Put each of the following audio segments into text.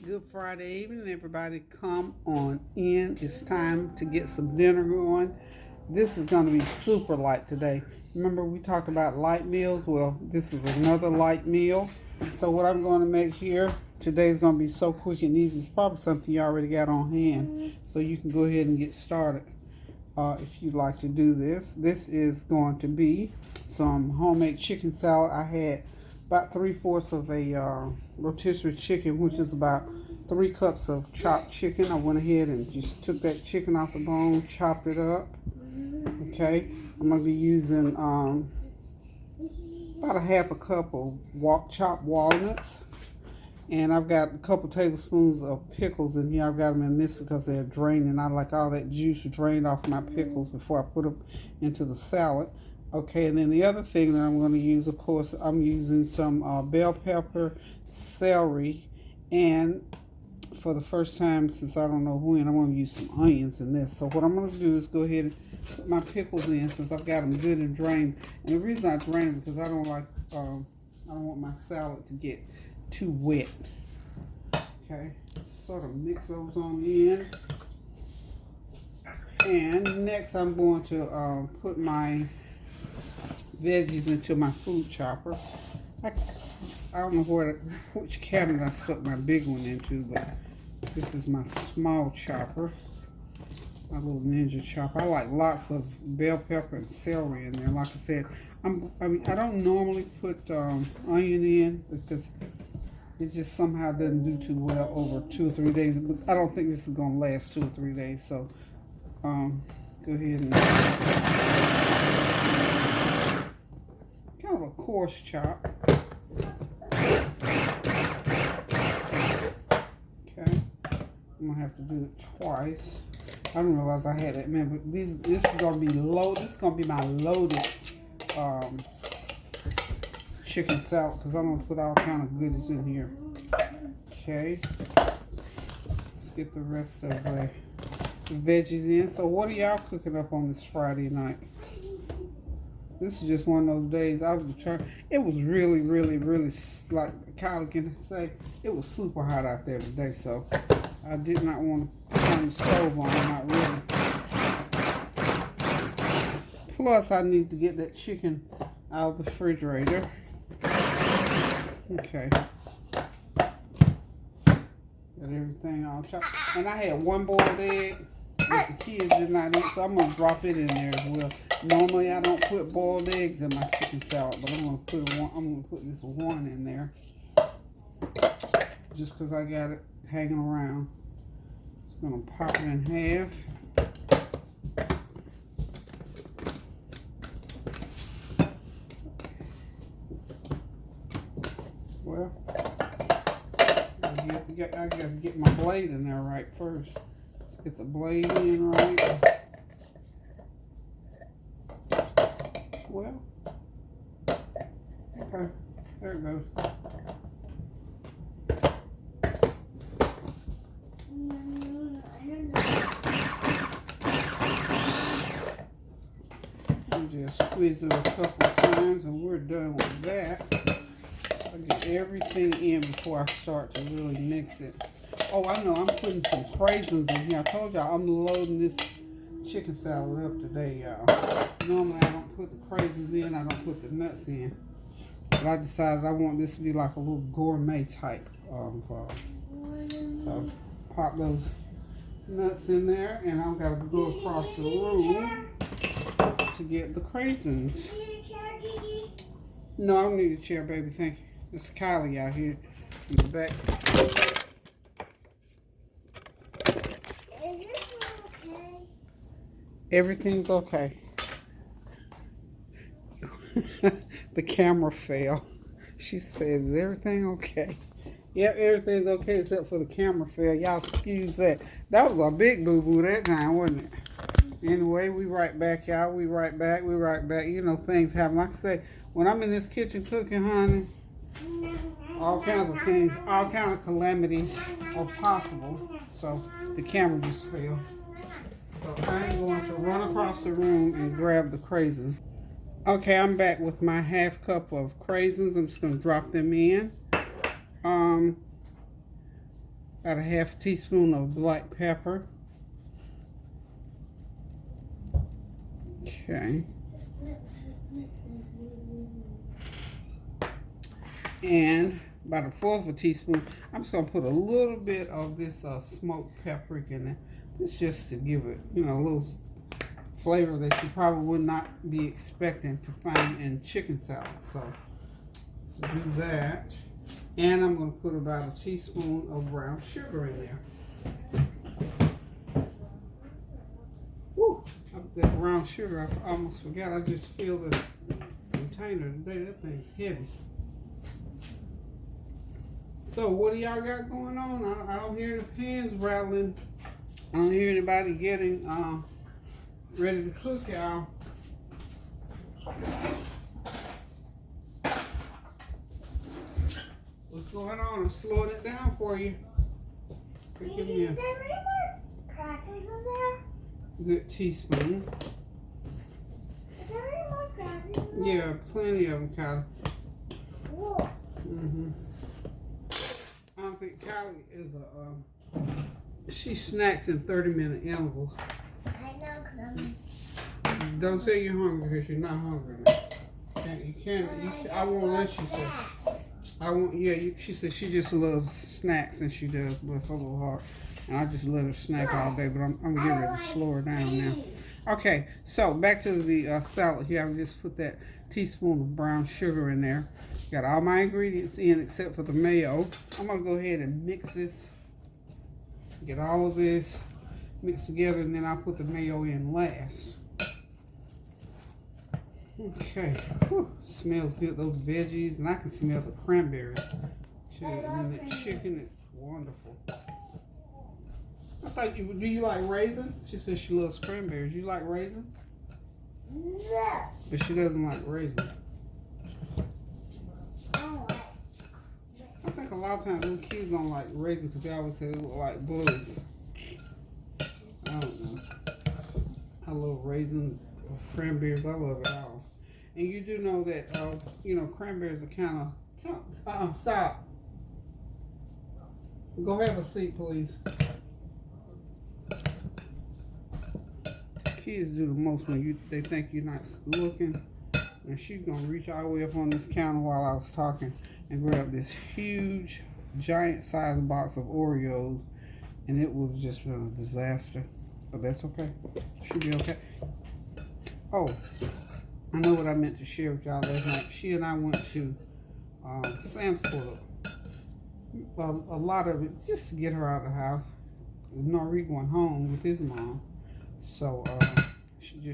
Good Friday evening, everybody. Come on in. It's time to get some dinner going. This is going to be super light today. Remember, we talked about light meals? Well, this is another light meal. So, what I'm going to make here today is going to be so quick and easy. It's probably something you already got on hand. So, you can go ahead and get started if you'd like to do this. This is going to be some homemade chicken salad. I had about 3/4 of a rotisserie chicken, which is about 3 cups of chopped chicken. I went ahead and just took that chicken off the bone, chopped it up. Okay, I'm going to be using about a 1/2 cup of chopped walnuts. And I've got a couple tablespoons of pickles in here. I've got them in this because they're draining. I like all that juice drained off my pickles before I put them into the salad. Okay, and then the other thing that I'm going to use, of course, I'm using some bell pepper, celery, and for the first time since I don't know when, I'm going to use some onions in this. So what I'm going to do is go ahead and put my pickles in since I've got them good and drained. And the reason I drain them is because I don't want my salad to get too wet. Okay, sort of mix those on in. And next I'm going to put my veggies into my food chopper. I don't know which cabinet I stuck my big one into, but this is my small chopper, my little ninja chopper. I like lots of bell pepper and celery in there. Like I said, I don't normally put onion in because it just somehow doesn't do too well over 2 or 3 days. But I don't think this is going to last 2 or 3 days. So go ahead and kind of a coarse chop. Okay, I'm gonna have to do it twice. I didn't realize I had that many. But this is gonna be loaded. This is gonna be my loaded chicken salad because I'm gonna put all kind of goodies in here. Okay, let's get the rest of the veggies in. So what are y'all cooking up on this Friday night? This is just one of those days I was determined. It was really, like Kylie can say, it was super hot out there today. So I did not want to turn the stove on, not really. Plus, I need to get that chicken out of the refrigerator. Okay. Got everything all chopped. And I had one boiled egg that the kids did not eat, so I'm going to drop it in there as well. Normally, I don't put boiled eggs in my chicken salad, but I'm going to put this one in there just because I got it hanging around. Just going to pop it in half. Well, I got to get my blade in there right first. Let's get the blade in right. Well, okay, there it goes. And just squeeze it a couple of times and we're done with that. I get everything in before I start to really mix it. Oh, I know, I'm putting some craisins in here. I told y'all I'm loading this chicken salad up today, y'all. Normally I don't put the craisins in, I don't put the nuts in. But I decided I want this to be like a little gourmet type. So pop those nuts in there and I've got to go across the room to get the craisins. No, I don't need a chair, baby, thank you. It's Kylie out here in the back. Everything's okay. The camera fell. She says, is everything okay? Yep, everything's okay except for the camera fell. Y'all excuse that. That was a big boo-boo that time, wasn't it? Anyway, we right back, y'all. We right back. You know, things happen. Like I say, when I'm in this kitchen cooking, honey, all kinds of things, all kinds of calamities are possible. So the camera just fell. So I'm going to run across the room and grab the craisins. Okay, I'm back with my 1/2 cup of craisins. I'm just going to drop them in. Got a half teaspoon of black pepper. Okay. And about a fourth of a teaspoon, I'm just going to put a little bit of this smoked paprika in there. This just to give it, a little flavor that you probably would not be expecting to find in chicken salad. So let's do that. And I'm going to put about a teaspoon of brown sugar in there. Woo! That brown sugar, I almost forgot. I just filled the container today. That thing's heavy. So what do y'all got going on? I don't hear the pans rattling. I don't hear anybody getting ready to cook, y'all. What's going on? I'm slowing it down for you. Is there any more crackers in there? Good teaspoon. Is there any more crackers in there? Yeah, plenty of them, Kylie. Whoa. I don't think Kylie is she snacks in 30-minute intervals. I know, because Don't say you're hungry because you're not hungry now. You can't. I won't let you say. I won't. Yeah, she said she just loves snacks, and she does, but it's a little hard. And I just let her snack all day, but I'm getting ready to slow her down now. Okay, so back to the salad here. I just put that teaspoon of brown sugar in there. Got all my ingredients in except for the mayo. I'm gonna go ahead and mix this. Get all of this mixed together, and then I'll put the mayo in last. Okay, whew, smells good. Those veggies, and I can smell the cranberries too. And the chicken is wonderful. I thought do you like raisins? She says she loves cranberries. You like raisins? no. But she doesn't like raisins. I think a lot of times little kids don't like raisins because they always say they look like bugs. I don't know. I love raisins, cranberries. I love it all. And you do know that, cranberries are kind of, stop. Go have a seat, please. Kids do the most when they think you're not looking. And she's going to reach all the way up on this counter while I was talking and grab this huge, giant-sized box of Oreos. And it would have just been a disaster. But that's okay. She'll be okay. Oh, I know what I meant to share with y'all last night. She and I went to Sam's Club. A lot of it just to get her out of the house. Nori went home with his mom. So,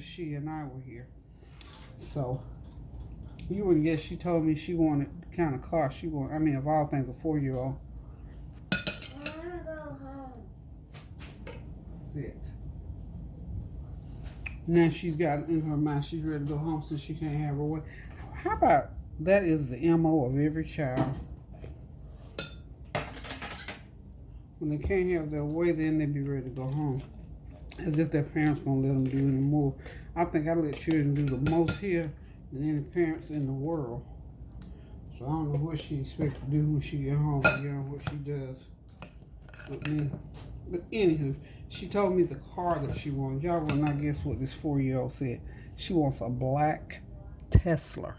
she and I were here. So, you wouldn't guess she told me she wanted the kind of car she wanted. I mean, of all things, a 4-year-old. I want to go home. Sit. Now she's got in her mind she's ready to go home since she can't have her way. How about that is the MO of every child. When they can't have their way, then they be ready to go home. As if their parents won't let them do any more. I think I let children do the most here than any parents in the world. So I don't know what she expects to do when she get home beyond what she does with me. But anywho, she told me the car that she wants. Y'all will not guess what this 4-year-old said. She wants a black Tesla.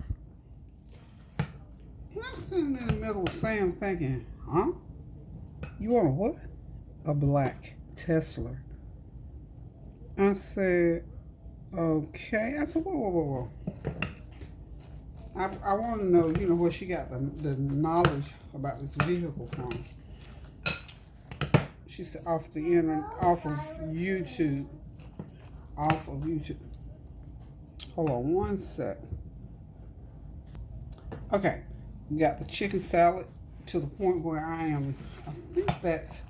And I'm sitting in the middle of Sam thinking, huh? You want a what? A black Tesla. I said, okay. I said, whoa. I want to know, where she got the knowledge about this vehicle from. She said off the internet, off of YouTube. Hold on one sec. Okay, we got the chicken salad to the point where I think that's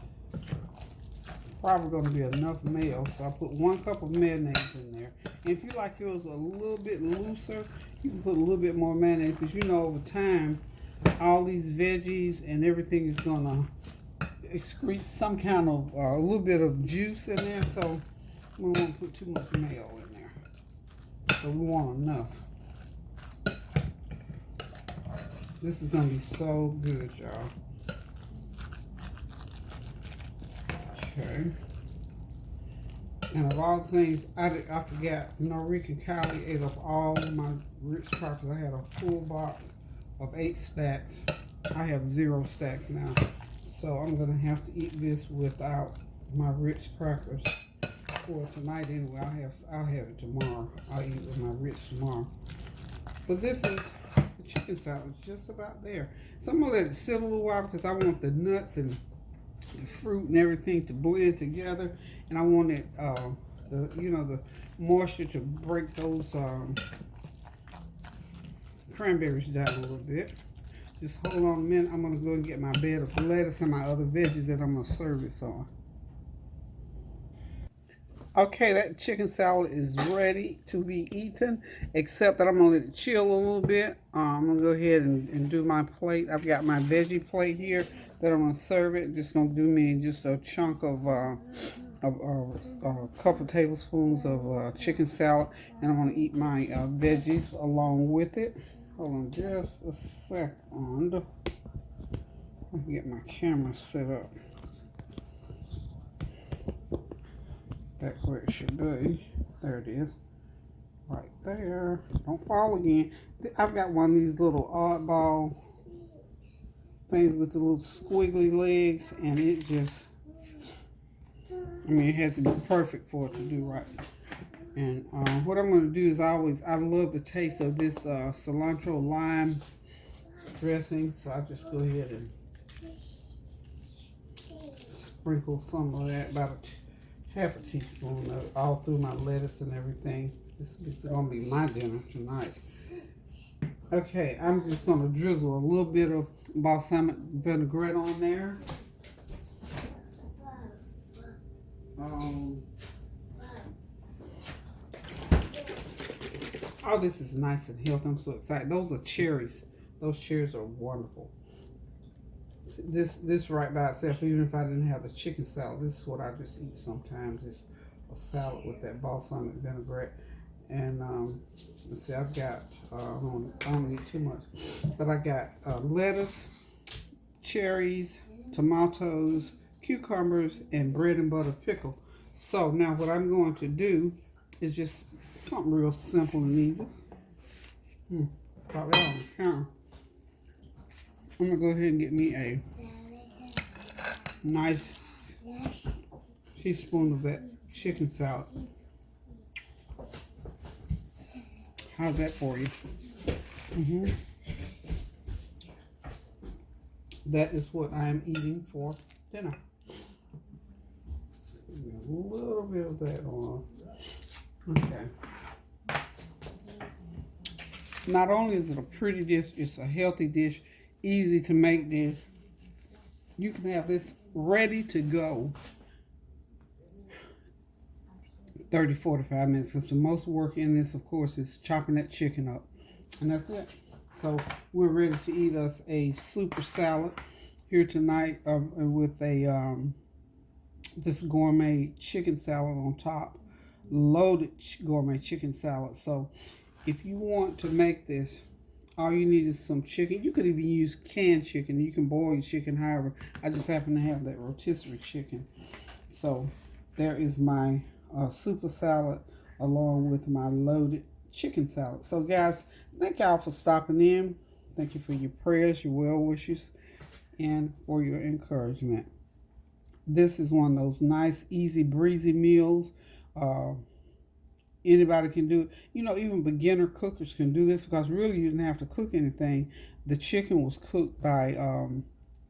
probably going to be enough mayo. So I put 1 cup of mayonnaise in there. And if you like yours a little bit looser, you can put a little bit more mayonnaise because over time, all these veggies and everything is going to excrete some kind of a little bit of juice in there. So we won't put too much mayo in there. So we want enough. This is going to be so good, y'all. Okay. And of all things, I forgot, Norika and Kylie ate up all my Ritz crackers. I had a full box of 8 stacks. I have 0 stacks now. So I'm going to have to eat this without my Ritz crackers for tonight anyway. I'll have it tomorrow. I'll eat with my Ritz tomorrow. But this is the chicken salad. It's just about there. So I'm going to let it sit a little while because I want the nuts and the fruit and everything to blend together. And I want it, the moisture to break those cranberries down a little bit. Just hold on a minute. I'm going to go and get my bed of lettuce and my other veggies that I'm going to serve this on. Okay, that chicken salad is ready to be eaten, except that I'm going to let it chill a little bit. I'm going to go ahead and do my plate. I've got my veggie plate here that I'm going to serve it. Just going to do me just a chunk of a couple tablespoons of chicken salad, and I'm going to eat my veggies along with it. Hold on just a second. Let me get my camera set up back where it should be. There it is. Right there. Don't fall again. I've got one of these little oddball things with the little squiggly legs, and it just, it has to be perfect for it to do right. And what I'm going to do is I love the taste of this cilantro lime dressing, so I'll just go ahead and sprinkle some of that, about half a teaspoon of it, all through my lettuce and everything. This is going to be my dinner tonight. Okay, I'm just going to drizzle a little bit of balsamic vinaigrette on there. Oh, this is nice and healthy. I'm so excited. Those are cherries. Those cherries are wonderful. This right by itself, even if I didn't have the chicken salad, this is what I just eat sometimes. It's a salad with that balsamic vinaigrette. And let's see, I've got, I don't eat too much, but I got lettuce, cherries, tomatoes, cucumbers, and bread and butter pickle. So now what I'm going to do is just something real simple and easy. Pop that on the counter. I'm going to go ahead and get me a nice teaspoon of that chicken salad. How's that for you? That is what I am eating for dinner. A little bit of that on. Okay. Not only is it a pretty dish, it's a healthy dish, easy to make dish. You can have this ready to go 30, 45 minutes, because the most work in this, of course, is chopping that chicken up. And that's it. So we're ready to eat us a super salad here tonight with a this gourmet chicken salad on top. Loaded gourmet chicken salad. So if you want to make this, all you need is some chicken. You could even use canned chicken. You can boil your chicken however. I just happen to have that rotisserie chicken. So there is my super salad along with my loaded chicken salad. So guys, thank y'all for stopping in. Thank you for your prayers, your well wishes, and for your encouragement. This is one of those nice, easy, breezy meals. Anybody can do it. Even beginner cookers can do this, because really you didn't have to cook anything. The chicken was cooked by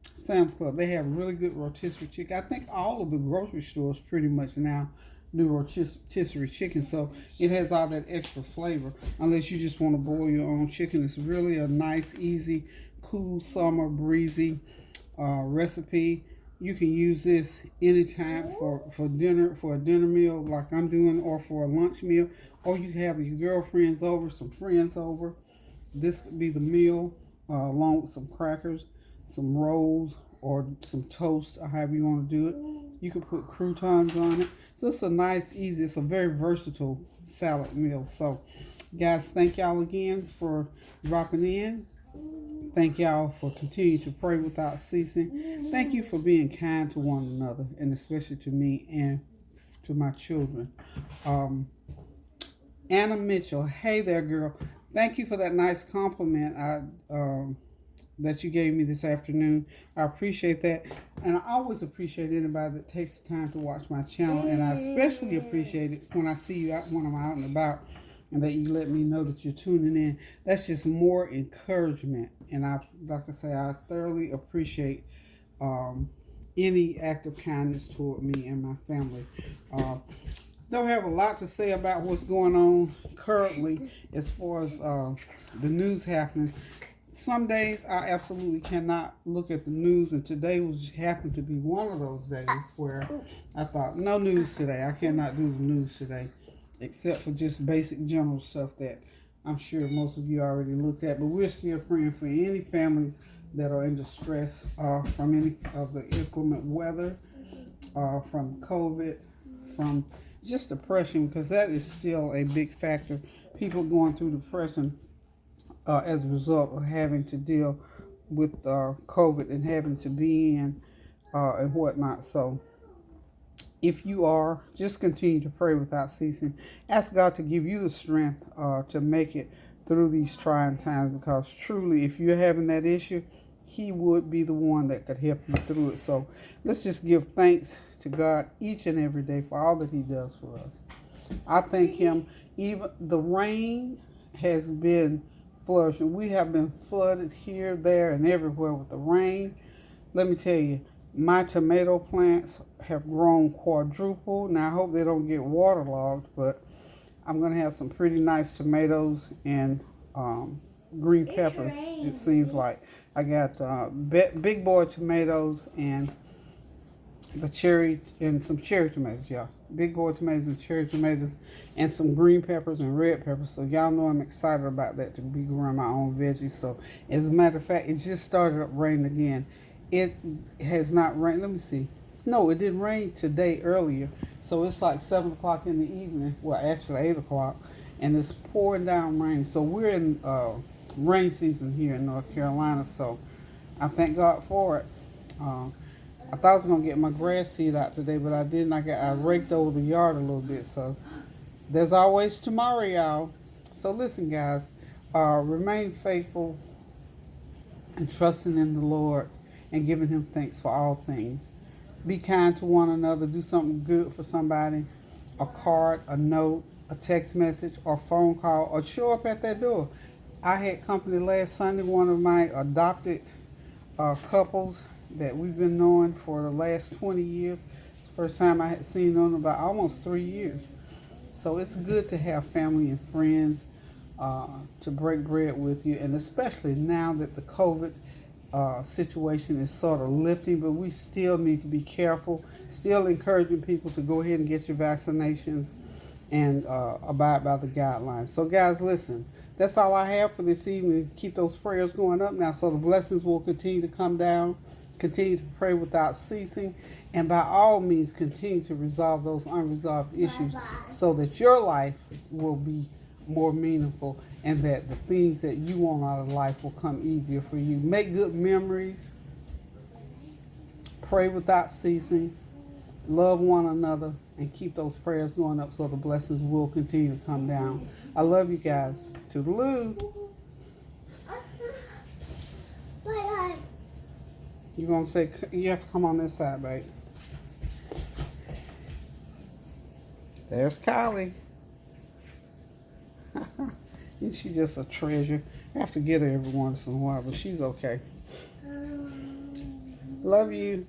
Sam's Club. They have really good rotisserie chicken. I think all of the grocery stores pretty much now do rotisserie chicken, so it has all that extra flavor. Unless you just want to boil your own chicken, it's really a nice, easy, cool summer breezy recipe. You can use this anytime for dinner, for a dinner meal like I'm doing, or for a lunch meal, or you can have your girlfriends over, some friends over. This could be the meal along with some crackers, some rolls, or some toast, or however you want to do it. You can put croutons on it. So it's a nice, easy, it's a very versatile salad meal. So guys, thank y'all again for dropping in. Thank y'all for continuing to pray without ceasing. Thank you for being kind to one another, and especially to me and to my children. Anna Mitchell, hey there, girl. Thank you for that nice compliment that you gave me this afternoon. I appreciate that. And I always appreciate anybody that takes the time to watch my channel. And I especially appreciate it when I see you out when I'm out and about and that you let me know that you're tuning in. That's just more encouragement. And like I say, I thoroughly appreciate any act of kindness toward me and my family. Don't have a lot to say about what's going on currently as far as the news happening. Some days I absolutely cannot look at the news, and today happened to be one of those days where I thought, no news today. I cannot do the news today, except for just basic general stuff that I'm sure most of you already looked at. But we're still praying for any families that are in distress from any of the inclement weather, from COVID, from just depression, because that is still a big factor. People going through depression as a result of having to deal with COVID and having to be in and whatnot. So if you are, just continue to pray without ceasing. Ask God to give you the strength to make it through these trying times, because truly, if you're having that issue, He would be the one that could help you through it. So let's just give thanks to God each and every day for all that He does for us. I thank Him. Even the rain has been flourishing. We have been flooded here, there, and everywhere with the rain. Let me tell you, my tomato plants have grown quadruple. Now, I hope they don't get waterlogged, but I'm going to have some pretty nice tomatoes and green peppers, it seems like. I got big boy tomatoes and some cherry tomatoes, yeah. Big boy tomatoes and cherry tomatoes and some green peppers and red peppers. So y'all know I'm excited about that, to be growing my own veggies. So as a matter of fact, it just started up raining again. It has not rained. Let me see. No, it didn't rain today earlier. So it's like 7 o'clock in the evening. Well, actually 8 o'clock. And it's pouring down rain. So we're in rain season here in North Carolina. So I thank God for it. I thought I was going to get my grass seed out today, but I didn't. I raked over the yard a little bit. So there's always tomorrow, y'all. So listen, guys. Remain faithful and trusting in the Lord and giving Him thanks for all things. Be kind to one another. Do something good for somebody. A card, a note, a text message, or phone call, or show up at their door. I had company last Sunday. One of my adopted couples that we've been knowing for the last 20 years. It's the first time I had seen them in about almost 3 years. So it's good to have family and friends to break bread with you, and especially now that the COVID situation is sort of lifting, but we still need to be careful, still encouraging people to go ahead and get your vaccinations and abide by the guidelines. So guys, listen, that's all I have for this evening. Keep those prayers going up now so the blessings will continue to come down. Continue to pray without ceasing, and by all means continue to resolve those unresolved issues so that your life will be more meaningful and that the things that you want out of life will come easier for you. Make good memories. Pray without ceasing. Love one another and keep those prayers going up so the blessings will continue to come down. I love you guys. Toodaloo. Bye-bye. You gonna say, you have to come on this side, babe. There's Kylie. And she's just a treasure. I have to get her every once in a while, but she's okay. Love you.